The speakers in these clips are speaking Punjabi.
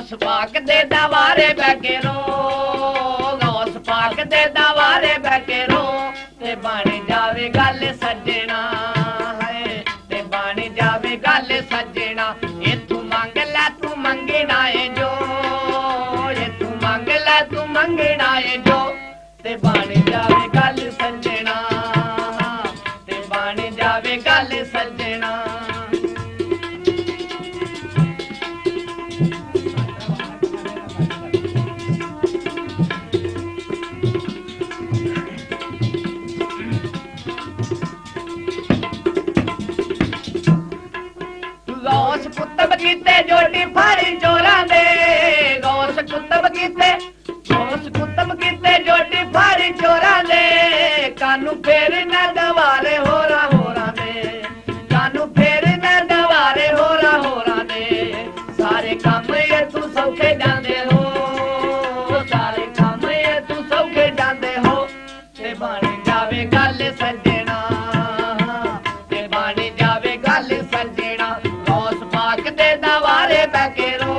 गौस पाक दे दवारे बैके रो गौस पाक दे दवारे बैके रो ते बाणी जावे गल सजना है ते बाणी जावे गल सजना इथू मंग लै तू मंगना है जो इथू मंग लै तू मंगना है जो ते बाणी जावे गल सजना ते बाणी जावे गल सजना गौस कुतब कीते जोड़ी फाड़ी चोरां दे गौस कुतब कीते जोड़ी फाड़ी चोरां दे कानू फेर न दवारे होरा होरा दे कानू फेर न दवारे होरा होरा दे सारे काम ये तू सौखे जांदे हो सारे काम ये तू सौखे जांदे हो ते बाणी जावे गल सजना ते बाणी जावे गल सजना दे दवारे बैके रो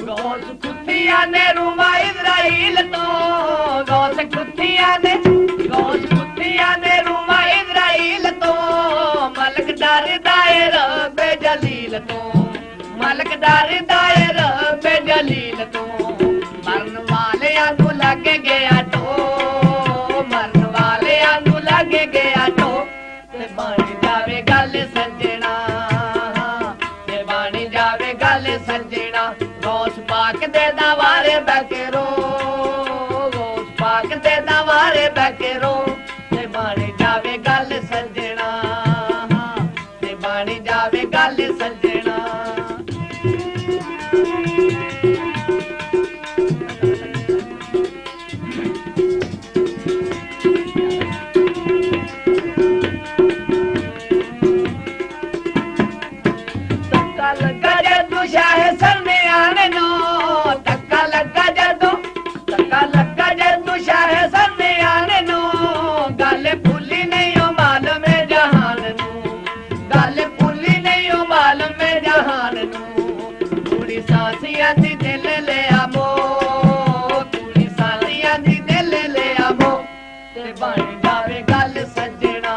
गौस कुत्तिया ने रूमा इज़राइल तो गौस कुत्तिया ने रूमा इज़राइल तो मलक दार दायर बे जलील तो मलक दायर बे जलील तो मरन वाले आनू लग गया तो मरन वाले आनू लग गया तो ते बाणी जावे गल सजना ते बाणी जावे गल सजना गौस पाक दे दवारे बैके रो गौस पाक दे दवारे बैके रो ते बाणी जावे गल सजना ते बाणी जावे गल सजना सासियां दी दिल ले आमो तूड़ी सासियां दी दिल ले आमो ते बाणी जावे गल सजना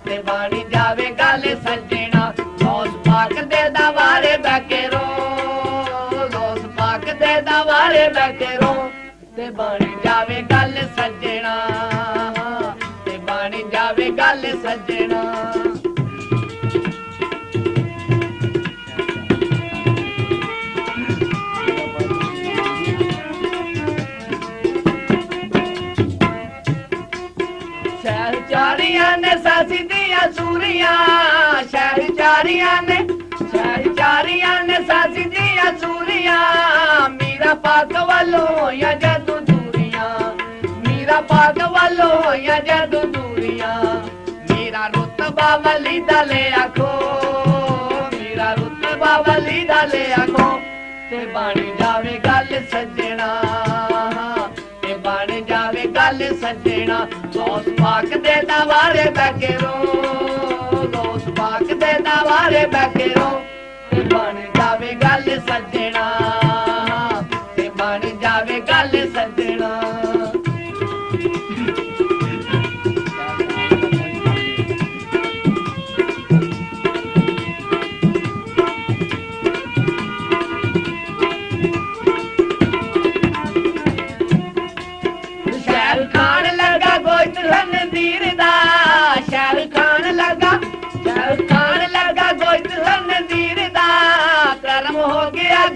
ते बाणी जावे गल सजना गौस पाक दे दवारे बैके रो गौस पाक दे दवारे बैके रो ते बाणी जावे गल सजना ते बाणी जावे गल सजना शहरचारियां ने सासी दिया सूरियां शहरचारियां ने सासी दिया सूरियां मीरा पाक वालों या जादू दूरियां मीरा पाक वालों या जादू दूरियां मीरा रुतबा वली दले आखो मीरा रुतबा वली दले आखो ते बाणी जावे गल सजना ते बाणी जावे गल सजना गौस पाक दे दवारे बैके रो गौस पाक दे दवारे बैके रो ते बाणी जावे गल सजना ते बाणी जावे गल सजना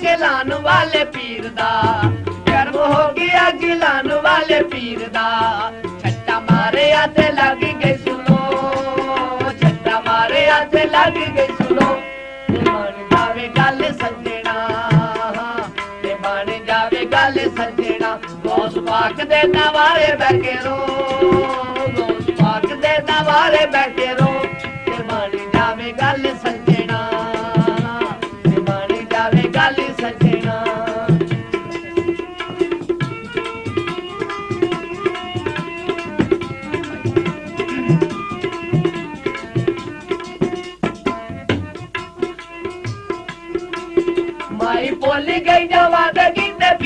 गिलान वाले पीर दा कर्म हो गया गिलान वाले पीर दा छट्टा मारे आते लग गई सुनो छट्टा मारे आते लग गई सुनो ते बाणी जावे गल सजना ते बाणी जावे गल सजना गौस पाक दे दवारे बैके रो गौस पाक दे दवारे बैके रो ते बाणी जावे गल सजना ते बाणी जावे गल सजना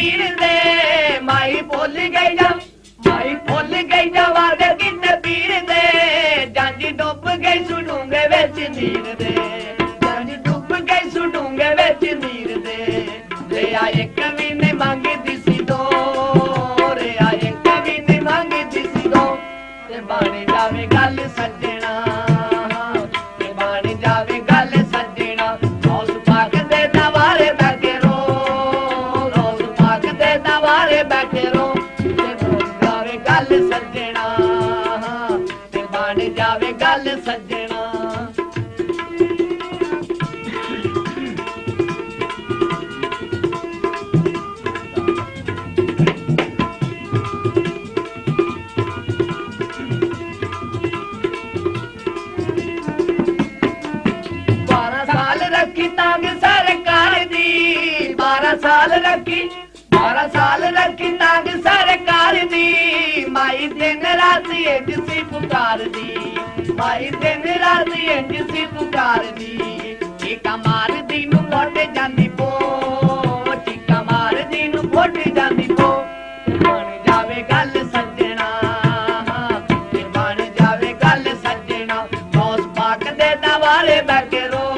ਪੀਰ ਦੇ ਮਾਈ ਭੁੱਲ ਗਈ ਜਾ ਮਾਈ ਭੁੱਲ ਗਈ ਜਾ ਵਾਦੇ ਕਿਤੇ ਪੀਰ ਦੇ ਜਾਂਦੀ ਡੁੱਬ ਗਈ ਸੁਡੂੰਗੇ ਵਿੱਚ ਨੀਰ ਦੇ ਜਾਂਦੀ ਡੁੱਬ ਗਈ ਸੁਡੂੰਗੇ ਵਿੱਚ ਨੀਰ ਦੇ ਰੇ ਆਏ ਕਵੀ ਨੇ ਮੰਗਦੀ ਸੀ ਦੋ ਰੇ ਆਏ ਕਵੀ ਨੇ ਮੰਗਦੀ ਸੀ ਦੋ ਤੇ ਬਾਣੀ ਜਾਵੇ ਗੱਲ ਸੱਜਣਾ ਤੇ ਬਾਣੀ ਜਾਵੇ ਗੱਲ ਸੱਜਣਾ ਉਸ ਪਾਕ ਦੇ ਦਵਾਰੇ ਬੈਠੇ ਰੋ ਉਸ ਪਾਕ ਦੇ ਦਵਾਰੇ ਬੈਠੇ ਰੋ ਤੇ ਬਾਣੀ ਜਾਵੇ ਗੱਲ ਸੱਜਣਾ ਤੇ ਬਾਣੀ ਜਾਵੇ ਗੱਲ ਸੱਜਣਾ ਤਾਂਗ ਸਰਕਾਰ ਦੀ 12 ਸਾਲ ਰੱਖੀ ਤਾਂਗ ਸਰਕਾਰ ਦੀ ਮਾਈ ਦਿਨ ਰਾਤ ਇੰਜ ਸੀ ਪੁਕਾਰਦੀ ਮਾਈ ਦਿਨ ਰਾਤ ਇੰਜ ਸੀ ਪੁਕਾਰਦੀ ਟੀਕਾ ਮਾਰਦੀ ਨੂੰ ਫੁੱਟ ਜਾਂਦੀ ਪੋ ਟੀਕਾ ਮਾਰਦੀ ਨੂੰ ਫੁੱਟ ਜਾਂਦੀ ਪੋ ਬਣ ਜਾਵੇ ਗੱਲ ਸੱਜਣਾ ਤੇ ਬਣ ਜਾਵੇ ਗੱਲ ਸੱਜਣਾ ਉਸ ਪਾਕ ਦੇ ਦਵਾਰੇ ਬੈਠੇ ਰੋ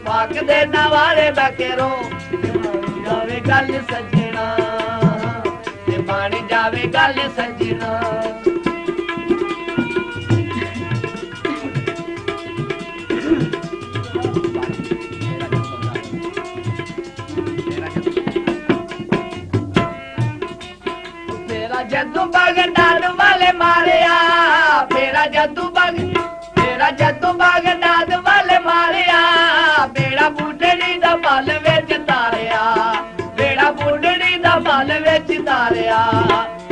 ਪਾਕ ਦੇ ਨਵਾਰੇ ਬੈਠੇ ਰੋ ਜਾਵੇ ਗੱਲ ਸੱਜਣਾ ਤੇ ਬਣ ਜਾਵੇ ਗੱਲ ਸੱਜਣਾ ਤੇਰਾ ਜੱਦੂ ਬਗਦਾਦ ਵਾਲੇ ਮਾਰਿਆ ਤੇਰਾ ਜੱਦੂ ਬਗਦਾਦ ਵਾਲੇ ਮਾਰਿਆ ਬੇੜਾ ਬੁੱਢੜੀ ਦਾ ਮਲ ਵਿੱਚ ਤਾਰਿਆ ਬੇੜਾ ਬੁੱਢੜੀ ਦਾ ਮਲ ਵਿੱਚ ਤਾਰਿਆ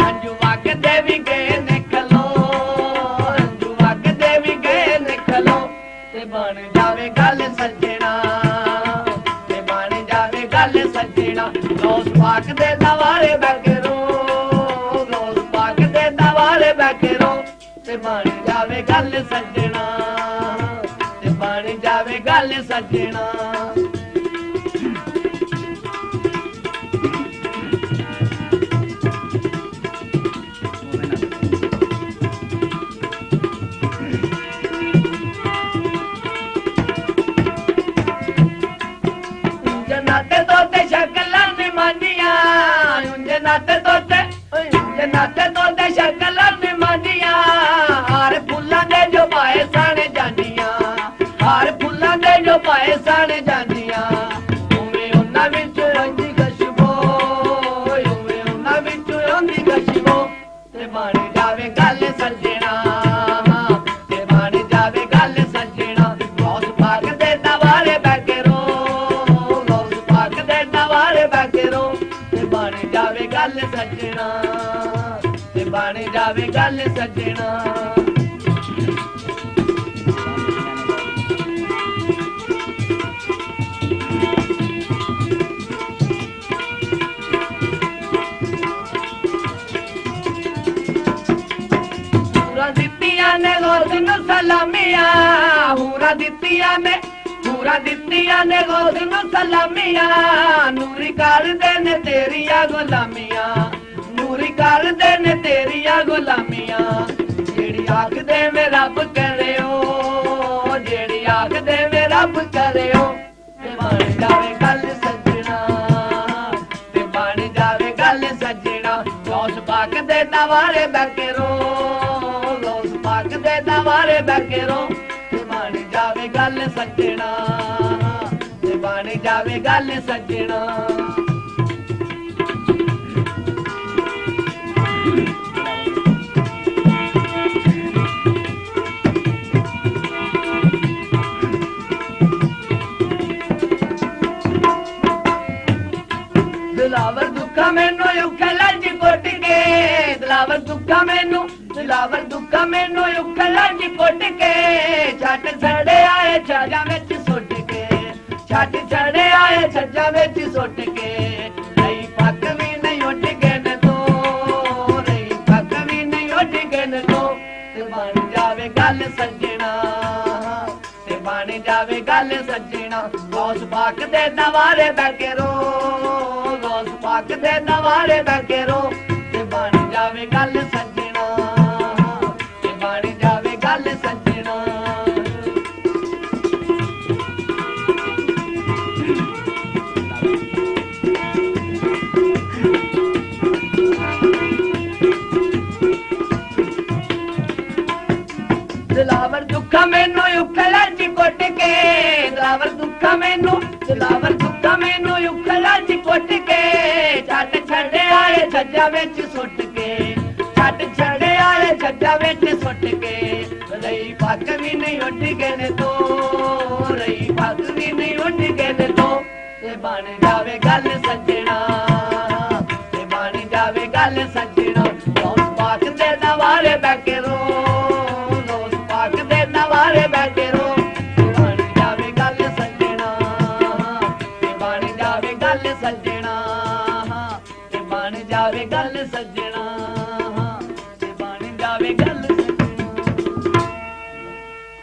ਅੰਜੂ ਵਗਦੇ ਵੀ ਗਏ ਨਿਕਲੋ ਅੰਜੂ ਵਗਦੇ ਵੀ ਗਏ ਨਿਕਲੋ ਤੇ ਬਣ ਜਾਵੇ ਗੱਲ ਸੱਜਣਾ ਤੇ ਬਣ ਜਾਵੇ ਗੱਲ ਸੱਜਣਾ ਰੋਜ਼ ਪਾਕ ਦੇ ਦਵਾਰੇ ਬੈਠੇ ਰੋ ਰੋਜ਼ ਪਾਕ ਦੇ ਦਵਾਰੇ ਬੈਠੇ ਰੋ ਤੇ ਬਣ ਜਾਵੇ ਗੱਲ ਸੱਜਣਾ ਤੇ ਬਣ ਜਾਵੇ ਗੱਲ ਸੱਜਣਾ ਜਨਾਤੇ ਤੋਤੇ ਸ਼ਕਲਾਂ ਨੇ ਮਾਨੀਆਂ ਜਨਾਤੇ ਤੋਤੇ ਸ਼ਕਲਾਂ ਨੇ ਮਾਨੀਆਂ ਹਾਰ ਫੁੱਲਾਂ ਦੇ ਜੋ ਪਾਏ ਸਾਣੇ ਜਾਂਦੀਆਂ ਹਾਰ ਫੁੱਲਾਂ ਦੇ ਜੋ ਪਾਏ ਸਾਣੇ ਜਾਂਦੀਆਂ ਉਵੇਂ ਉਹਨਾਂ ਵਿੱਚ ਰਹਿੰਦੀ ਖੁਸ਼ਬੂ ਉਵੇਂ ਉਹਨਾਂ ਵਿੱਚ ਰਹਿੰਦੀ ਖੁਸ਼ਬੂ ਤੇ ਬਣ ਜਾਵੇ ਗੱਲ ਸੱਜਣਾ ਤੇ ਬਣ ਜਾਵੇ ਗੱਲ ਸੱਜਣਾ ਉਸ ਪਾਕ ਦੇ ਦਵਾਰੇ ਬੈਠੇ ਰੋ ਉਸ ਪਾਕ ਦੇ ਦਵਾਰੇ ਬੈਠੇ ਰੋ ਤੇ ਬਣ ਜਾਵੇ ਗੱਲ ਸੱਜਣਾ ਤੇ ਬਣ ਜਾਵੇ ਗੱਲ ਸੱਜਣਾ ਨੇ ਗੋਦ ਨੂੰ ਸਲਾਮੀਆਂ ਹੂਰਾ ਦਿੱਤੀਆਂ ਨੇ ਗੋਦ ਨੂੰ ਸਲਾਮੀਆਂ ਨੂਰੀ ਕਰਦੇ ਨੇ ਤੇਰੀਆਂ ਗੁਲਾਮੀਆਂ ਨੂਰੀ ਕਰਦੇ ਨੇ ਤੇਰੀਆਂ ਗੁਲਾਮੀਆਂ ਜਿਹੜੀ ਆਖਦੇ ਮੈਂ ਰੱਬ ਕਰਿਓ ਜਿਹੜੀ ਆਖਦੇ ਮੈਂ ਰੱਬ ਕਰਿਓ ਤੇ ਬਣ ਜਾਵੇ ਗੱਲ ਸੱਜਣਾ ਤੇ ਬਣ ਜਾਵੇ ਗੱਲ ਸੱਜਣਾ ਉਸ ਪਾਕ ਦੇ ਦਵਾਰੇ ਬੈਠੇ ਰੋ ਪਾਕ ਦੇ ਦਵਾਰੇ ਬੈਠੇ ਰੋ ਤੇ ਬਣ ਜਾਵੇ ਗੱਲ ਸੱਜਣਾ ਤੇ ਬਣ ਜਾਵੇ ਗੱਲ ਸੱਜਣਾ ਦਿਲਾਵਰ ਦੁੱਖਾ ਮੈਨੂੰ ਉਖਲਾ ਜੀ ਪੁੱਟ ਕੇ ਦਿਲਾਵਰ ਦੁੱਖਾ ਮੈਨੂੰ ਉਖਲਾ ਜੀ ਪੁੱਟ ਕੇ ਛੱਡ ਛੜੇ ਆਏ ਛੱਜਾਂ ਵਿੱਚ ਸੁੱਟ ਕੇ ਛੱਡ ਛੜੇ ਆਏ ਛੱਜਾਂ ਵਿੱਚ ਸੁੱਟ ਕੇ ਨਹੀਂ ਪੱਕ ਵੀ ਨਹੀਂ ਉੱਡ ਕੇ ਨ ਤੋ ਨਹੀਂ ਪੱਕ ਵੀ ਨਹੀਂ ਉੱਡ ਕੇ ਨ ਤੋ ਤੇ ਬਣ ਜਾਵੇ ਗੱਲ ਸੱਜਣਾ ਤੇ ਬਣ ਜਾਵੇ ਗੱਲ ਸੱਜਣਾ ਉਸ ਪਾਕ ਦੇ ਦਵਾਰੇ ਬੈਠੇ ਰੋ ਉਸ ਪਾਕ ਦੇ ਨਵਾਰੇ ਬੈਠੇ ਰੋ ਤੇ ਬਣ ਜਾਵੇ ਗੱਲ ਸੱਜਣਾ ਤੇ ਬਣ ਜਾਵੇ ਗੱਲ ਸੱਜਣਾ ਦਿਲਾਵਰ ਦੁੱਖਾ ਮੈਨੂੰ ਉਖਲਾ ਚ ਕੁੱਟ ਕੇ ਦਿਲਾਵਰ ਦੁੱਖਾ ਮੈਨੂੰ ਉਖਲਾ ਚ ਕੁੱਟ ਕੇ ਛੱਡ ਛੱਡੇ ਆਏ ਛੱਜਾ ਵਿੱਚ ਸੁੱਟ ਕੇ ਛੱਡ ਛੱਡੇ ਆਏ ਛੱਜਾ ਵਿੱਚ ਸੁੱਟ ਕੇ ਰਹੀ ਪੱਕ ਵੀ ਨਹੀਂ ਉੱਡ ਗਏ ਨੇ ਤੋ ਰਹੀ ਪੱਕ ਵੀ ਨਹੀਂ ਉੱਡ ਗਏ ਨੇ ਤੋ ਤੇ ਬਣ ਜਾਵੇ ਗੱਲ ਸੱਜਣਾ ਤੇ ਬਣ ਜਾਵੇ ਗੱਲ ਸੱਜਣਾ ਦੋਸਤ ਪਾਕ ਦੇ ਨਵਾਰੇ ਬੈਠੇ ਰੋ ਨਵਾਰੇ ਬੈਠੇ ਰੋ ਬਣ ਜਾਵੇ ਗੱਲ ਸੱਜਣਾ ਤੇ ਬਣ ਜਾਵੇ ਗੱਲ ਸੱਜਣਾ ਤੇ ਬਣ ਜਾਵੇ ਗੱਲ ਸੱਜਣਾ